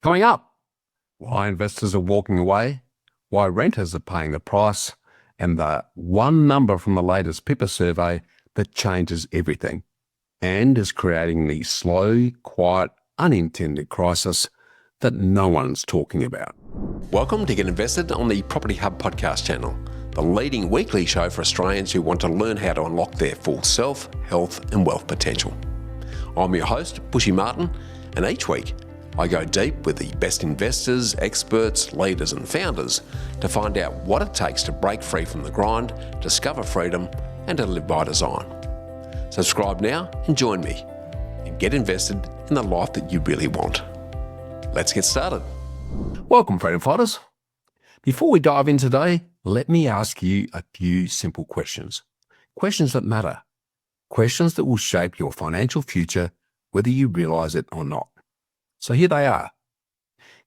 Coming up, why investors are walking away, why renters are paying the price, and the one number from the latest PIPA survey that changes everything and is creating the slow, quiet, unintended crisis that no one's talking about. Welcome to Get Invested on the Property Hub podcast channel, the leading weekly show for Australians who want to learn how to unlock their full self, health and wealth potential. I'm your host, Bushy Martin, and each week I go deep with the best investors, experts, leaders and founders to find out what it takes to break free from the grind, discover freedom and to live by design. Subscribe now and join me and get invested in the life that you really want. Let's get started. Welcome, freedom fighters. Before we dive in today, let me ask you a few simple questions. Questions that matter. Questions that will shape your financial future, whether you realise it or not. So here they are.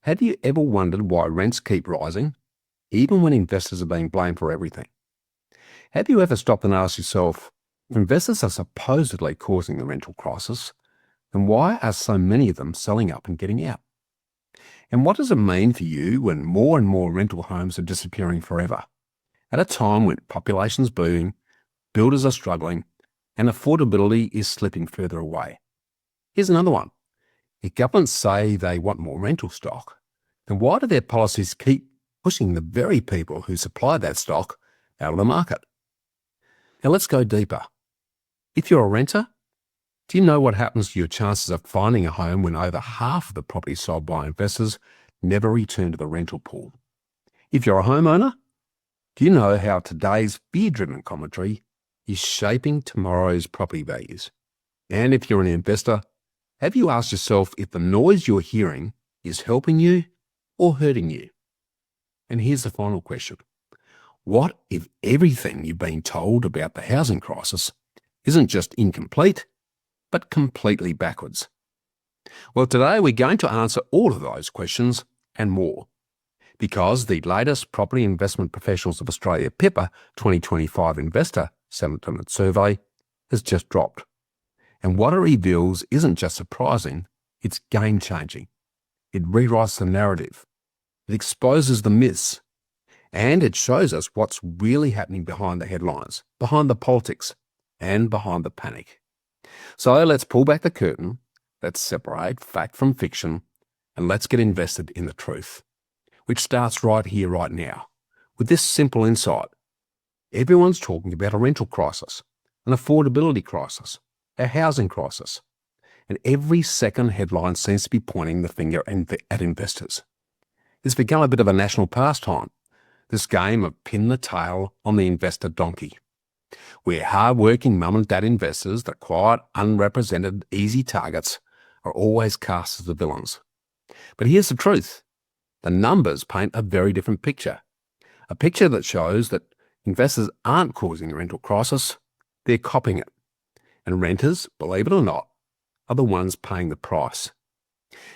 Have you ever wondered why rents keep rising, even when investors are being blamed for everything? Have you ever stopped and asked yourself, if investors are supposedly causing the rental crisis, then why are so many of them selling up and getting out? And what does it mean for you when more and more rental homes are disappearing forever, at a time when population's booming, builders are struggling, and affordability is slipping further away? Here's another one. If governments say they want more rental stock, then why do their policies keep pushing the very people who supply that stock out of the market? Now let's go deeper. If you're a renter, do you know what happens to your chances of finding a home when over half of the properties sold by investors never return to the rental pool? If you're a homeowner, do you know how today's fear-driven commentary is shaping tomorrow's property values? And if you're an investor, have you asked yourself if the noise you're hearing is helping you or hurting you? And here's the final question. What if everything you've been told about the housing crisis isn't just incomplete, but completely backwards? Well, today we're going to answer all of those questions and more, because the latest Property Investment Professionals of Australia PIPA 2025 Investor Sentiment Survey has just dropped. And what it reveals isn't just surprising, it's game-changing. It rewrites the narrative. It exposes the myths. And it shows us what's really happening behind the headlines, behind the politics, and behind the panic. So let's pull back the curtain, let's separate fact from fiction, and let's get invested in the truth, which starts right here, right now, with this simple insight. Everyone's talking about a rental crisis, an affordability crisis, a housing crisis, and every second headline seems to be pointing the finger at investors. It's become a bit of a national pastime, this game of pin the tail on the investor donkey, where hard-working mum and dad investors, the quiet, unrepresented, easy targets, are always cast as the villains. But here's the truth. The numbers paint a very different picture, a picture that shows that investors aren't causing a rental crisis, they're copying it. And renters, believe it or not, are the ones paying the price.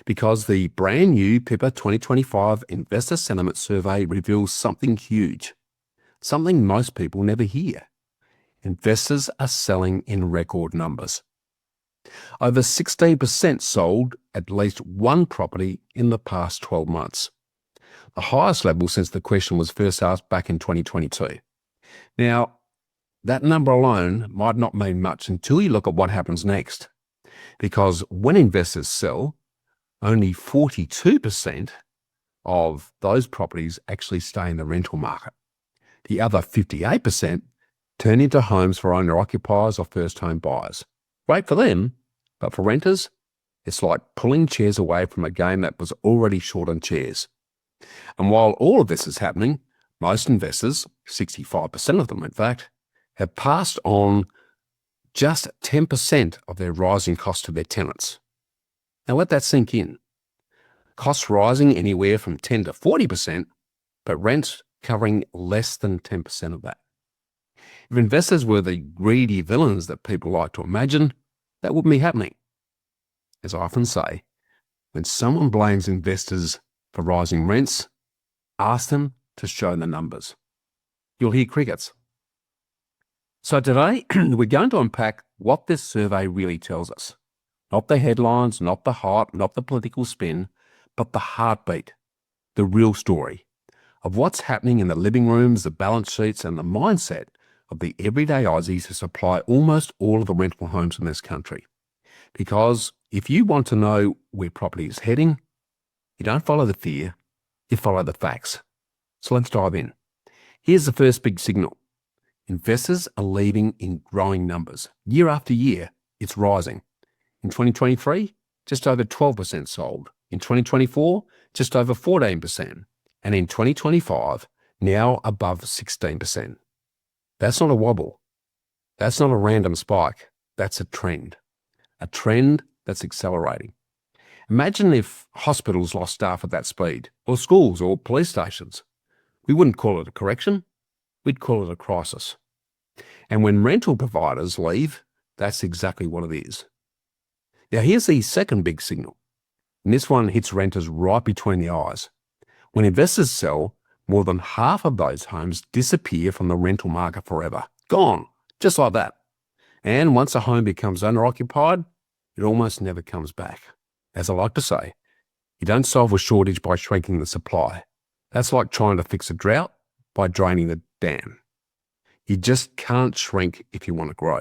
Because the brand new PIPA 2025 Investor Sentiment Survey reveals something huge, something most people never hear. Investors are selling in record numbers. Over 16% sold at least one property in the past 12 months, the highest level since the question was first asked back in 2022. Now, that number alone might not mean much until you look at what happens next, because when investors sell, only 42% of those properties actually stay in the rental market. The other 58% turn into homes for owner-occupiers or first-home buyers. Great for them, but for renters, it's like pulling chairs away from a game that was already short on chairs. And while all of this is happening, most investors, 65% of them in fact, have passed on just 10% of their rising costs to their tenants. Now let that sink in. Costs rising anywhere from 10 to 40%, but rents covering less than 10% of that. If investors were the greedy villains that people like to imagine, that wouldn't be happening. As I often say, when someone blames investors for rising rents, ask them to show the numbers. You'll hear crickets. So today, we're going to unpack what this survey really tells us. Not the headlines, not the hype, not the political spin, but the heartbeat, the real story of what's happening in the living rooms, the balance sheets, and the mindset of the everyday Aussies who supply almost all of the rental homes in this country. Because if you want to know where property is heading, you don't follow the fear, you follow the facts. So let's dive in. Here's the first big signal. Investors are leaving in growing numbers. Year after year, it's rising. In 2023, just over 12% sold. In 2024, just over 14%. And in 2025, now above 16%. That's not a wobble. That's not a random spike. That's a trend. A trend that's accelerating. Imagine if hospitals lost staff at that speed, or schools or police stations. We wouldn't call it a correction. We'd call it a crisis. And when rental providers leave, that's exactly what it is. Now here's the second big signal. And this one hits renters right between the eyes. When investors sell, more than half of those homes disappear from the rental market forever. Gone, just like that. And once a home becomes owner-occupied, it almost never comes back. As I like to say, you don't solve a shortage by shrinking the supply. That's like trying to fix a drought by draining the dam. You just can't shrink if you want to grow.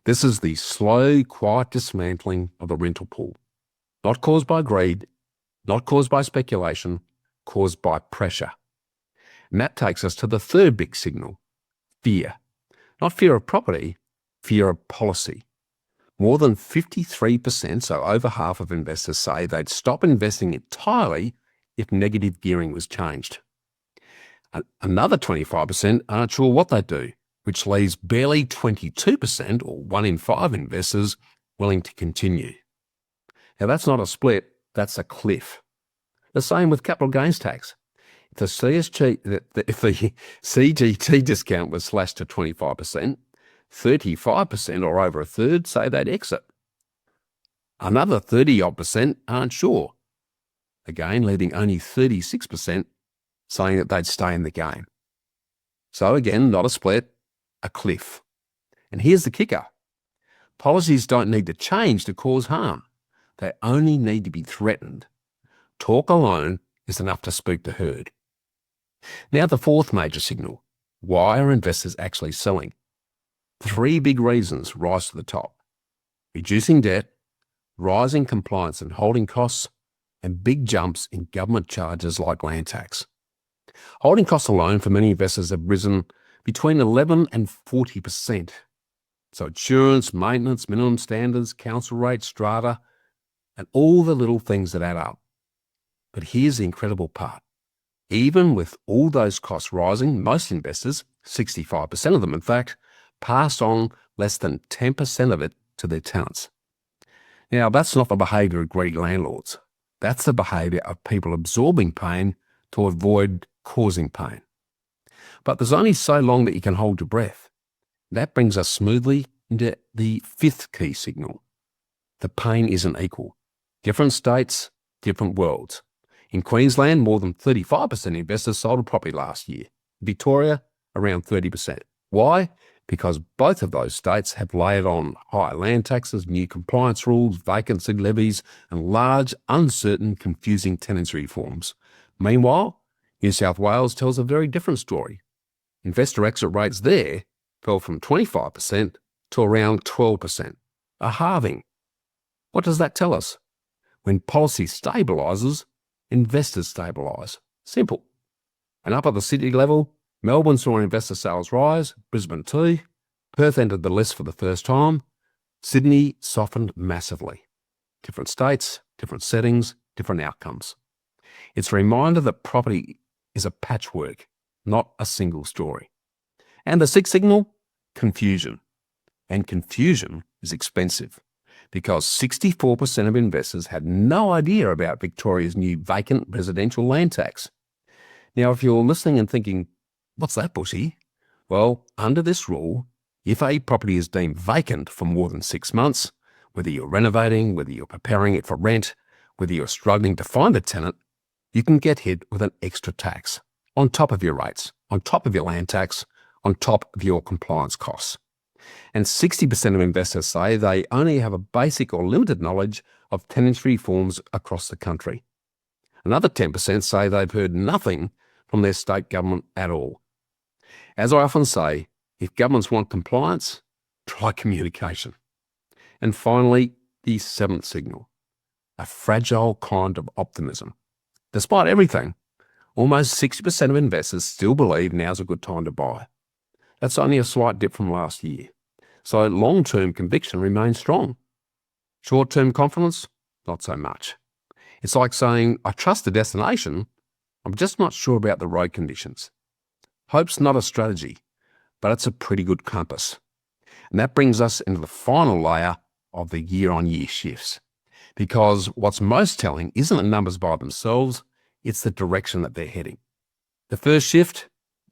This is the slow, quiet dismantling of the rental pool. Not caused by greed, not caused by speculation, caused by pressure. And that takes us to the third big signal, fear. Not fear of property, fear of policy. More than 53%, so over half of investors say they'd stop investing entirely if negative gearing was changed. Another 25% aren't sure what they'd do, which leaves barely 22%, or 1 in 5 investors, willing to continue. Now that's not a split, that's a cliff. The same with capital gains tax. If the CGT discount was slashed to 25%, 35% or over a third say they'd exit. Another 30-odd% aren't sure. Again, leaving only 36% saying that they'd stay in the game. So again, not a split, a cliff. And here's the kicker. Policies don't need to change to cause harm. They only need to be threatened. Talk alone is enough to spook the herd. Now the fourth major signal. Why are investors actually selling? 3 big reasons rise to the top. Reducing debt, rising compliance and holding costs, and big jumps in government charges like land tax. Holding costs alone for many investors have risen between 11 and 40%. So insurance, maintenance, minimum standards, council rates, strata, and all the little things that add up. But here's the incredible part. Even with all those costs rising, most investors, 65% of them in fact, pass on less than 10% of it to their tenants. Now, that's not the behaviour of greedy landlords. That's the behaviour of people absorbing pain to avoid causing pain. But there's only so long that you can hold your breath. That brings us smoothly into the fifth key signal. The pain isn't equal. Different states, different worlds. In Queensland, more than 35% of investors sold a property last year. Victoria, around 30%. Why? Because both of those states have layered on higher land taxes, new compliance rules, vacancy levies, and large, uncertain, confusing tenancy reforms. Meanwhile, New South Wales tells a very different story. Investor exit rates there fell from 25% to around 12%, a halving. What does that tell us? When policy stabilises, investors stabilise. Simple. And up at the city level, Melbourne saw investor sales rise, Brisbane too, Perth entered the list for the first time, Sydney softened massively. Different states, different settings, different outcomes. It's a reminder that property is a patchwork, not a single story. And the sixth signal? Confusion. And confusion is expensive because 64% of investors had no idea about Victoria's new vacant residential land tax. Now, if you're listening and thinking, what's that, Bushy? Well, under this rule, if a property is deemed vacant for more than 6 months, whether you're renovating, whether you're preparing it for rent, whether you're struggling to find a tenant, you can get hit with an extra tax on top of your rates, on top of your land tax, on top of your compliance costs. And 60% of investors say they only have a basic or limited knowledge of tenancy reforms across the country. Another 10% say they've heard nothing from their state government at all. As I often say, if governments want compliance, try communication. And finally, the seventh signal, a fragile kind of optimism. Despite everything, almost 60% of investors still believe now's a good time to buy. That's only a slight dip from last year. So long-term conviction remains strong. Short-term confidence, not so much. It's like saying, I trust the destination, I'm just not sure about the road conditions. Hope's not a strategy, but it's a pretty good compass. And that brings us into the final layer of the year-on-year shifts. Because what's most telling isn't the numbers by themselves, it's the direction that they're heading. The first shift,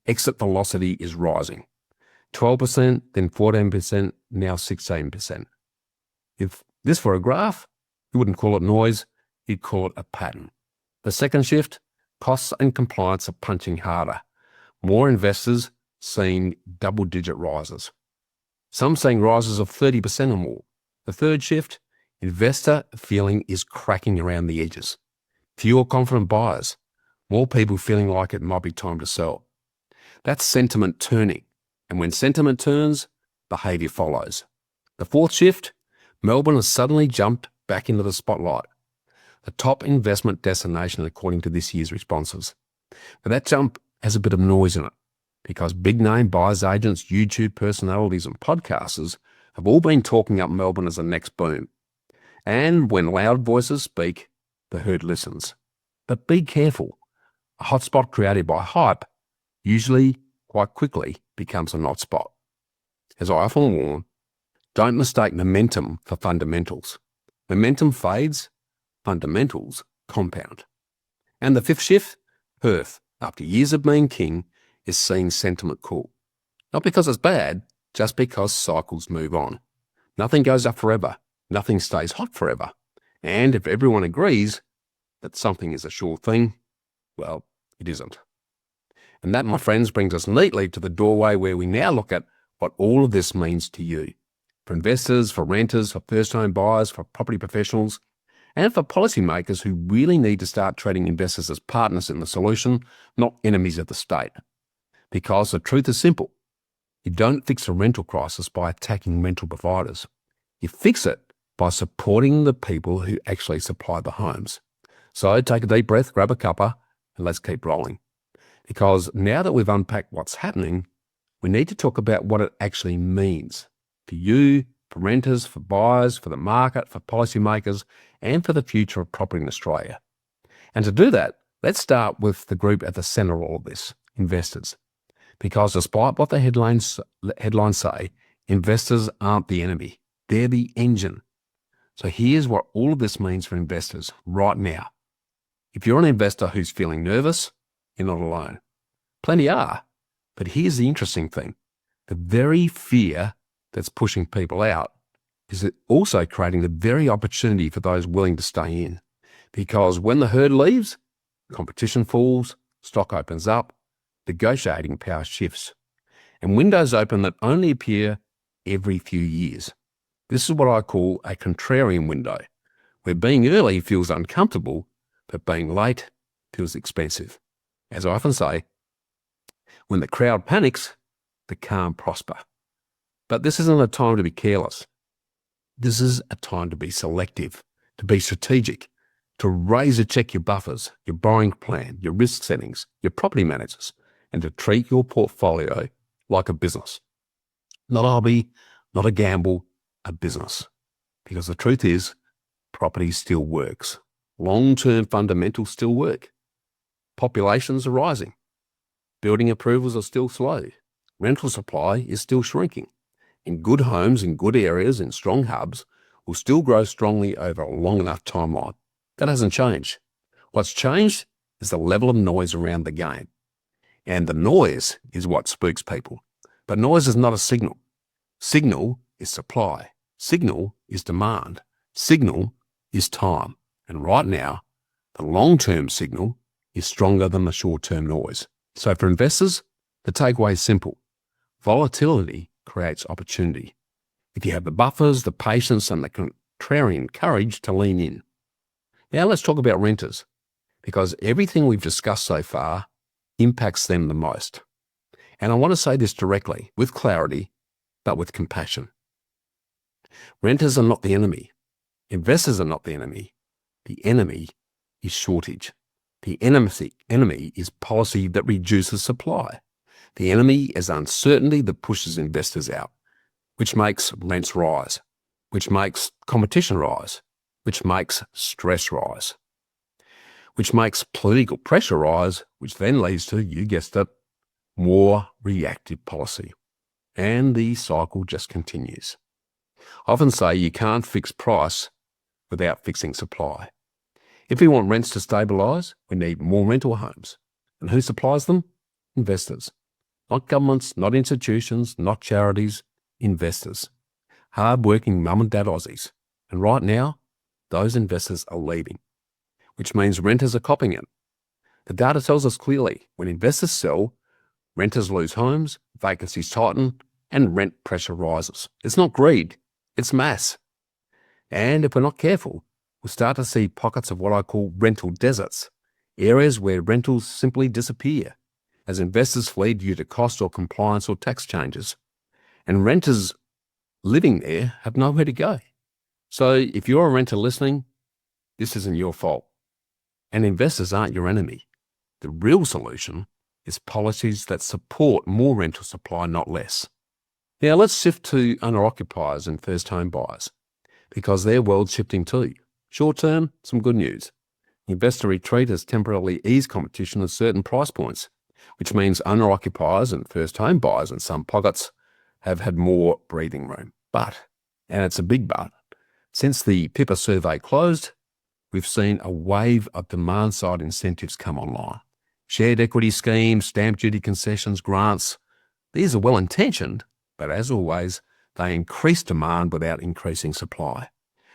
exit velocity is rising. 12%, then 14%, now 16%. If this were a graph, you wouldn't call it noise, you'd call it a pattern. The second shift, costs and compliance are punching harder. More investors seeing double-digit rises. Some seeing rises of 30% or more. The third shift, investor feeling is cracking around the edges. Fewer confident buyers. More people feeling like it might be time to sell. That's sentiment turning. And when sentiment turns, behaviour follows. The fourth shift, Melbourne has suddenly jumped back into the spotlight. The top investment destination according to this year's responses. But that jump has a bit of noise in it because big-name buyers agents, YouTube personalities and podcasters have all been talking up Melbourne as the next boom. And when loud voices speak, the herd listens. But be careful. A hotspot created by hype usually quite quickly becomes a not spot. As I often warn, don't mistake momentum for fundamentals. Momentum fades, fundamentals compound. And the fifth shift, Perth, after years of being king, is seeing sentiment cool. Not because it's bad, just because cycles move on. Nothing goes up forever. Nothing stays hot forever. And if everyone agrees that something is a sure thing, well, it isn't. And that, my friends, brings us neatly to the doorway where we now look at what all of this means to you. For investors, for renters, for first-home buyers, for property professionals, and for policymakers who really need to start treating investors as partners in the solution, not enemies of the state. Because the truth is simple. You don't fix a rental crisis by attacking rental providers. You fix it by supporting the people who actually supply the homes. So take a deep breath, grab a cuppa, and let's keep rolling. Because now that we've unpacked what's happening, we need to talk about what it actually means for you, for renters, for buyers, for the market, for policymakers, and for the future of property in Australia. And to do that, let's start with the group at the centre of all of this, investors. Because despite what the headlines say, investors aren't the enemy. They're the engine. So here's what all of this means for investors right now. If you're an investor who's feeling nervous, you're not alone. Plenty are. But here's the interesting thing. The very fear that's pushing people out is also creating the very opportunity for those willing to stay in. Because when the herd leaves, competition falls, stock opens up, negotiating power shifts, and windows open that only appear every few years. This is what I call a contrarian window, where being early feels uncomfortable, but being late feels expensive. As I often say, when the crowd panics, the calm prosper. But this isn't a time to be careless. This is a time to be selective, to be strategic, to razor check your buffers, your borrowing plan, your risk settings, your property managers, and to treat your portfolio like a business. Not a hobby, not a gamble, a business. Because the truth is, property still works. Long-term fundamentals still work. Populations are rising. Building approvals are still slow. Rental supply is still shrinking. And good homes in good areas in strong hubs will still grow strongly over a long enough timeline. That hasn't changed. What's changed is the level of noise around the game. And the noise is what spooks people. But noise is not a signal. Signal is supply. Signal is demand. Signal is time. And right now, the long-term signal is stronger than the short-term noise. So for investors, the takeaway is simple. Volatility creates opportunity. If you have the buffers, the patience, and the contrarian courage to lean in. Now let's talk about renters. because everything we've discussed so far impacts them the most. And I want to say this directly, with clarity, but with compassion. Renters are not the enemy. Investors are not the enemy. The enemy is shortage. The enemy is policy that reduces supply. The enemy is uncertainty that pushes investors out, which makes rents rise, which makes competition rise, which makes stress rise, which makes political pressure rise, which then leads to, you guessed it, more reactive policy. And the cycle just continues. I often say you can't fix price without fixing supply. If we want rents to stabilise, we need more rental homes. And who supplies them? Investors. Not governments, not institutions, not charities, investors. Hard-working mum and dad Aussies. And right now, those investors are leaving, which means renters are copying it. The data tells us clearly, when investors sell, renters lose homes, vacancies tighten, and rent pressure rises. It's not greed, it's mass. And if we're not careful, we'll start to see pockets of what I call rental deserts, areas where rentals simply disappear as investors flee due to cost or compliance or tax changes. And renters living there have nowhere to go. So if you're a renter listening, this isn't your fault. And investors aren't your enemy. The real solution is policies that support more rental supply, not less. Now let's shift to owner-occupiers and first-home buyers, because their world's shifting too. Short term, some good news. Investor retreat has temporarily eased competition at certain price points, which means owner-occupiers and first-home buyers in some pockets have had more breathing room. But, and it's a big but, since the PIPA survey closed, we've seen a wave of demand-side incentives come online. Shared equity schemes, stamp duty concessions, grants. These are well-intentioned, but as always, they increase demand without increasing supply,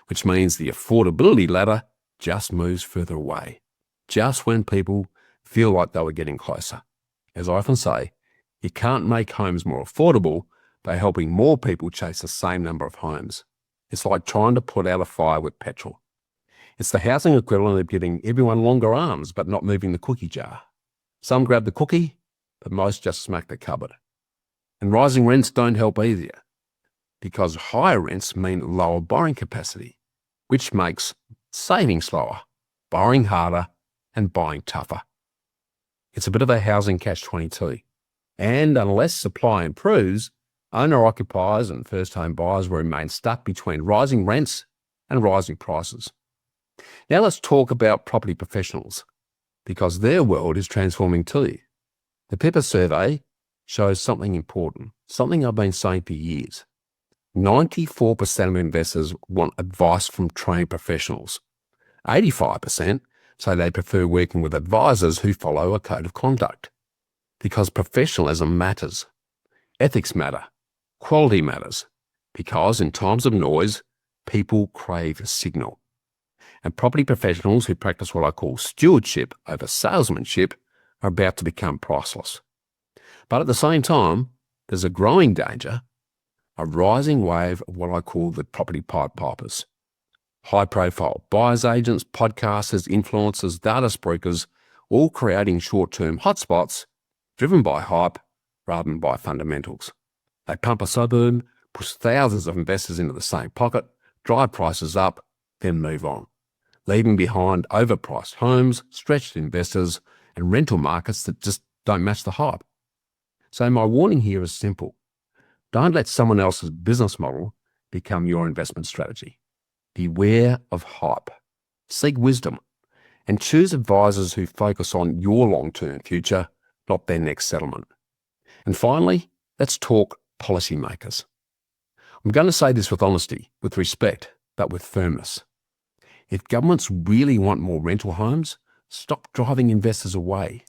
which means the affordability ladder just moves further away, just when people feel like they were getting closer. As I often say, you can't make homes more affordable by helping more people chase the same number of homes. It's like trying to put out a fire with petrol. It's the housing equivalent of giving everyone longer arms but not moving the cookie jar. Some grab the cookie, but most just smack the cupboard. And rising rents don't help either, because higher rents mean lower borrowing capacity, which makes saving slower, borrowing harder, and buying tougher. It's a bit of a housing catch-22. And unless supply improves, owner-occupiers and first-home buyers will remain stuck between rising rents and rising prices. Now let's talk about property professionals, because their world is transforming too. The PIPA survey shows something important, something I've been saying for years. 94% of investors want advice from trained professionals. 85% say they prefer working with advisors who follow a code of conduct, because professionalism matters. Ethics matter. Quality matters, because in times of noise, people crave a signal. And property professionals who practice what I call stewardship over salesmanship are about to become priceless. But at the same time, there's a growing danger, a rising wave of what I call the property Pied Pipers. High-profile buyers agents, podcasters, influencers, data spruikers, all creating short-term hotspots driven by hype rather than by fundamentals. They pump a suburb, push thousands of investors into the same pocket, drive prices up, then move on, leaving behind overpriced homes, stretched investors, and rental markets that just don't match the hype. So my warning here is simple. Don't let someone else's business model become your investment strategy. Beware of hype. Seek wisdom and choose advisors who focus on your long-term future, not their next settlement. And finally, let's talk policymakers. I'm going to say this with honesty, with respect, but with firmness. If governments really want more rental homes, stop driving investors away.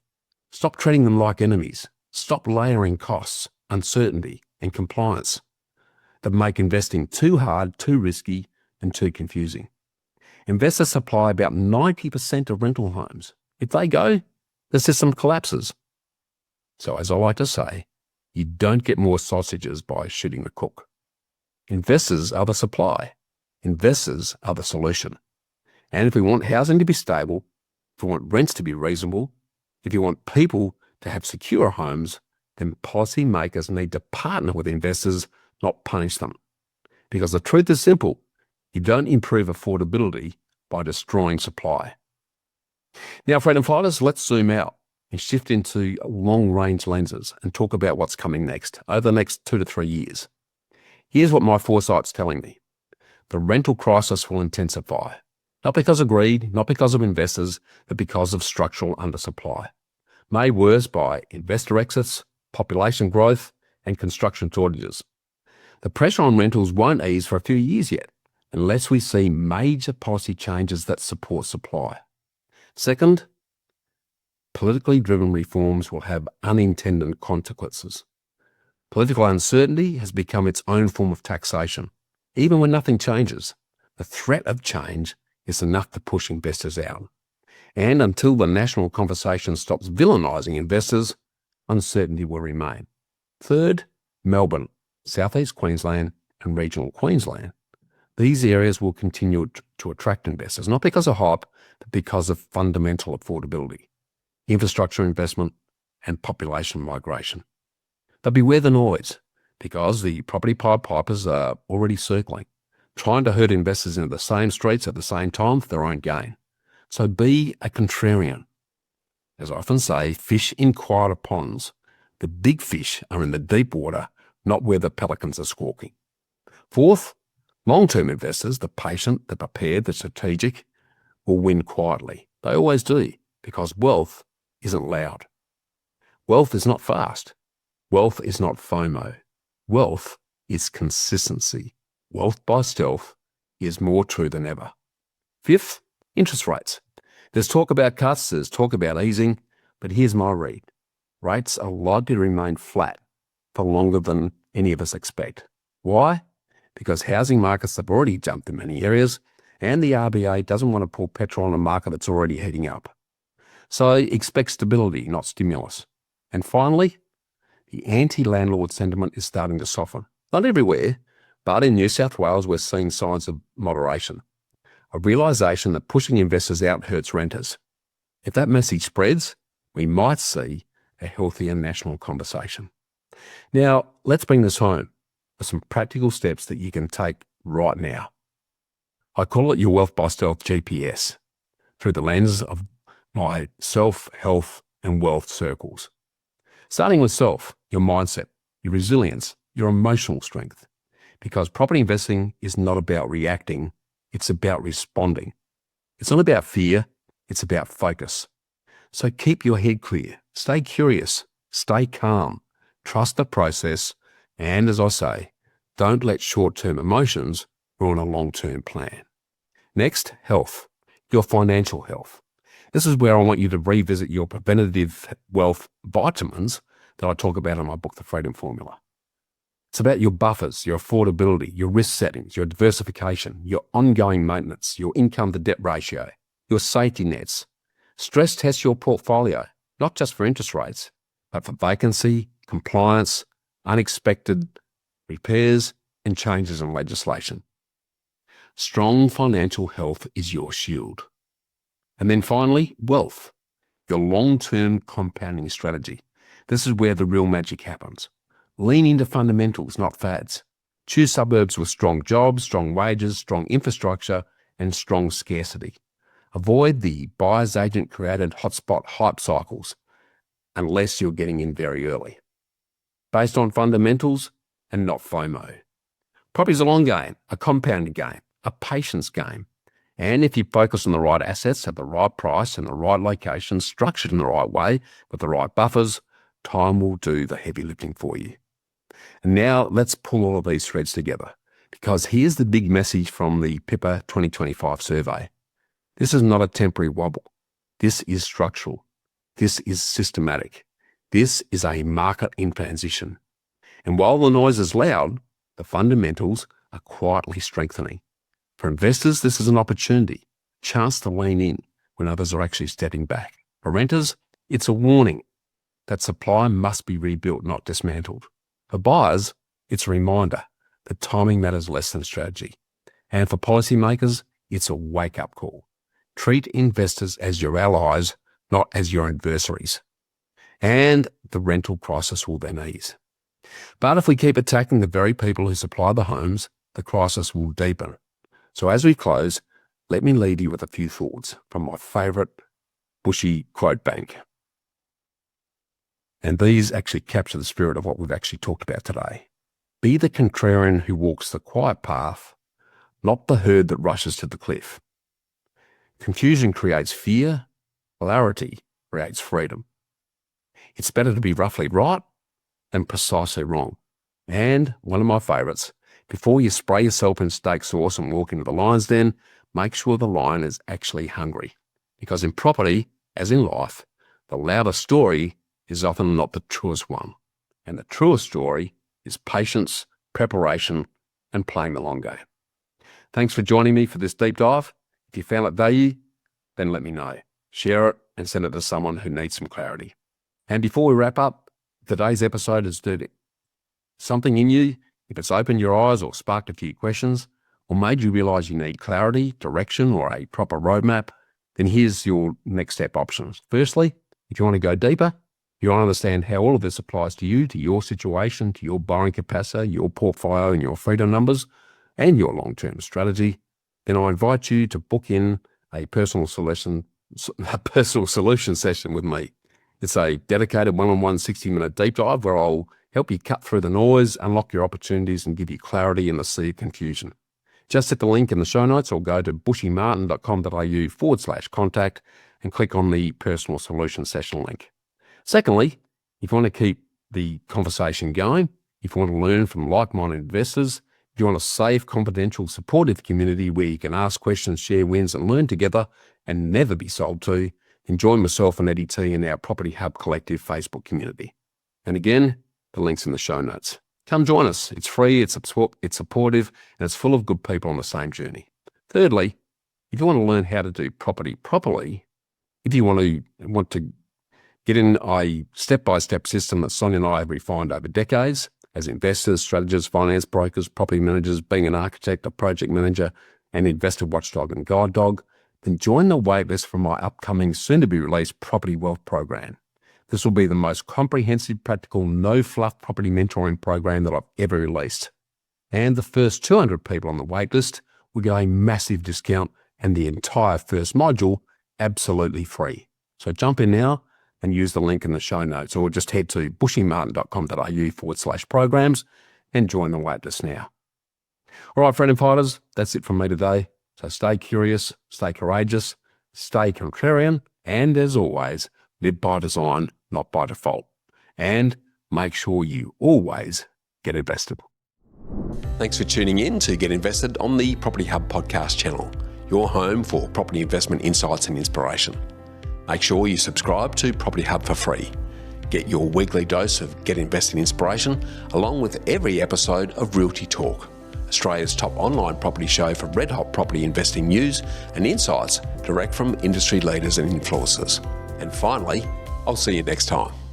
Stop treating them like enemies. Stop layering costs, uncertainty, and compliance that make investing too hard, too risky, and too confusing. Investors supply about 90% of rental homes. If they go, the system collapses. So as I like to say, you don't get more sausages by shooting the cook. Investors are the supply. Investors are the solution. And if we want housing to be stable, if you want rents to be reasonable, if you want people to have secure homes, then policymakers need to partner with investors, not punish them. Because the truth is simple. You don't improve affordability by destroying supply. Now, freedom fighters, let's zoom out and shift into long-range lenses and talk about what's coming next, over the next 2 to 3 years. Here's what my foresight's telling me. The rental crisis will intensify, not because of greed, not because of investors, but because of structural undersupply, made worse by investor exits, population growth, and construction shortages. The pressure on rentals won't ease for a few years yet, unless we see major policy changes that support supply. Second, politically driven reforms will have unintended consequences. Political uncertainty has become its own form of taxation. Even when nothing changes, the threat of change is enough to push investors out. And until the national conversation stops villainising investors, uncertainty will remain. Third, Melbourne, South East Queensland and regional Queensland. These areas will continue to attract investors, not because of hype, but because of fundamental affordability, infrastructure investment and population migration. But beware the noise, because the property Pied Pipers are already circling, trying to herd investors into the same streets at the same time for their own gain. So be a contrarian. As I often say, fish in quieter ponds. The big fish are in the deep water, not where the pelicans are squawking. Fourth, long-term investors, the patient, the prepared, the strategic, will win quietly. They always do, because wealth isn't loud. Wealth is not fast. Wealth is not FOMO. Wealth is consistency. Wealth by stealth is more true than ever. Fifth, interest rates. There's talk about cuts, there's talk about easing, but here's my read. Rates are likely to remain flat for longer than any of us expect. Why? Because housing markets have already jumped in many areas, and the RBA doesn't want to pour petrol on a market that's already heating up. So expect stability, not stimulus. And finally, the anti-landlord sentiment is starting to soften. Not everywhere, but in New South Wales we're seeing signs of moderation. A realisation that pushing investors out hurts renters. If that message spreads, we might see a healthier national conversation. Now, let's bring this home with some practical steps that you can take right now. I call it your Wealth by Stealth GPS, through the lens of my self, health, and wealth circles. Starting with self, your mindset, your resilience, your emotional strength. Because property investing is not about reacting, it's about responding. It's not about fear, it's about focus. So keep your head clear, stay curious, stay calm, trust the process, and as I say, don't let short-term emotions ruin a long-term plan. Next, health, your financial health. This is where I want you to revisit your preventative wealth vitamins that I talk about in my book, The Freedom Formula. It's about your buffers, your affordability, your risk settings, your diversification, your ongoing maintenance, your income to debt ratio, your safety nets. Stress test your portfolio, not just for interest rates, but for vacancy, compliance, unexpected repairs, and changes in legislation. Strong financial health is your shield. And then finally, wealth, your long-term compounding strategy. This is where the real magic happens. Lean into fundamentals, not fads. Choose suburbs with strong jobs, strong wages, strong infrastructure, and strong scarcity. Avoid the buyer's agent created hotspot hype cycles unless you're getting in very early. Based on fundamentals and not FOMO. Property's a long game, a compounding game, a patience game. And if you focus on the right assets at the right price and the right location, structured in the right way with the right buffers, time will do the heavy lifting for you. And now let's pull all of these threads together, because here's the big message from the PIPA 2025 survey. This is not a temporary wobble. This is structural. This is systematic. This is a market in transition. And while the noise is loud, the fundamentals are quietly strengthening. For investors, this is an opportunity, a chance to lean in when others are actually stepping back. For renters, it's a warning that supply must be rebuilt, not dismantled. For buyers, it's a reminder that timing matters less than strategy. And for policymakers, it's a wake-up call. Treat investors as your allies, not as your adversaries. And the rental crisis will then ease. But if we keep attacking the very people who supply the homes, the crisis will deepen. So as we close, let me leave you with a few thoughts from my favourite Bushy quote bank. And these actually capture the spirit of what we've actually talked about today. Be the contrarian who walks the quiet path, not the herd that rushes to the cliff. Confusion creates fear, clarity creates freedom. It's better to be roughly right than precisely wrong. And one of my favourites, before you spray yourself in steak sauce and walk into the lion's den, make sure the lion is actually hungry. Because in property, as in life, the loudest story is often not the truest one. And the truest story is patience, preparation, and playing the long game. Thanks for joining me for this deep dive. If you found it value, then let me know. Share it and send it to someone who needs some clarity. And before we wrap up, today's episode has stirred something in you. If it's opened your eyes or sparked a few questions, or made you realise you need clarity, direction, or a proper roadmap, then here's your next step options. Firstly, if you want to go deeper, you want to understand how all of this applies to you, to your situation, to your borrowing capacity, your portfolio and your freedom numbers, and your long-term strategy, then I invite you to book in a personal solution session with me. It's a dedicated one-on-one 60-minute deep dive where I'll help you cut through the noise, unlock your opportunities, and give you clarity in the sea of confusion. Just hit the link in the show notes or go to bushymartin.com.au/contact and click on the personal solution session link. Secondly, if you want to keep the conversation going, if you want to learn from like-minded investors, if you want a safe, confidential, supportive community where you can ask questions, share wins, and learn together and never be sold to, then join myself and Eddie T in our Property Hub Collective Facebook community. And again, the link's in the show notes. Come join us. It's free, it's supportive, and it's full of good people on the same journey. Thirdly, if you want to learn how to do property properly, if you want to get in a step-by-step system that Sonia and I have refined over decades as investors, strategists, finance brokers, property managers, being an architect, a project manager, an investor watchdog and guide dog, then join the waitlist for my upcoming soon-to-be-released Property Wealth Program. This will be the most comprehensive, practical, no-fluff property mentoring program that I've ever released. And the first 200 people on the waitlist will get a massive discount and the entire first module absolutely free. So jump in now and use the link in the show notes, or just head to bushymartin.com.au/programs and join the waitlist now. All right, freedom fighters, that's it from me today. So stay curious, stay courageous, stay contrarian, and as always, live by design, not by default. And make sure you always get invested. Thanks for tuning in to Get Invested on the Property Hub podcast channel, your home for property investment insights and inspiration. Make sure you subscribe to Property Hub for free. Get your weekly dose of Get Invested inspiration along with every episode of Realty Talk, Australia's top online property show for red-hot property investing news and insights direct from industry leaders and influencers. And finally, I'll see you next time.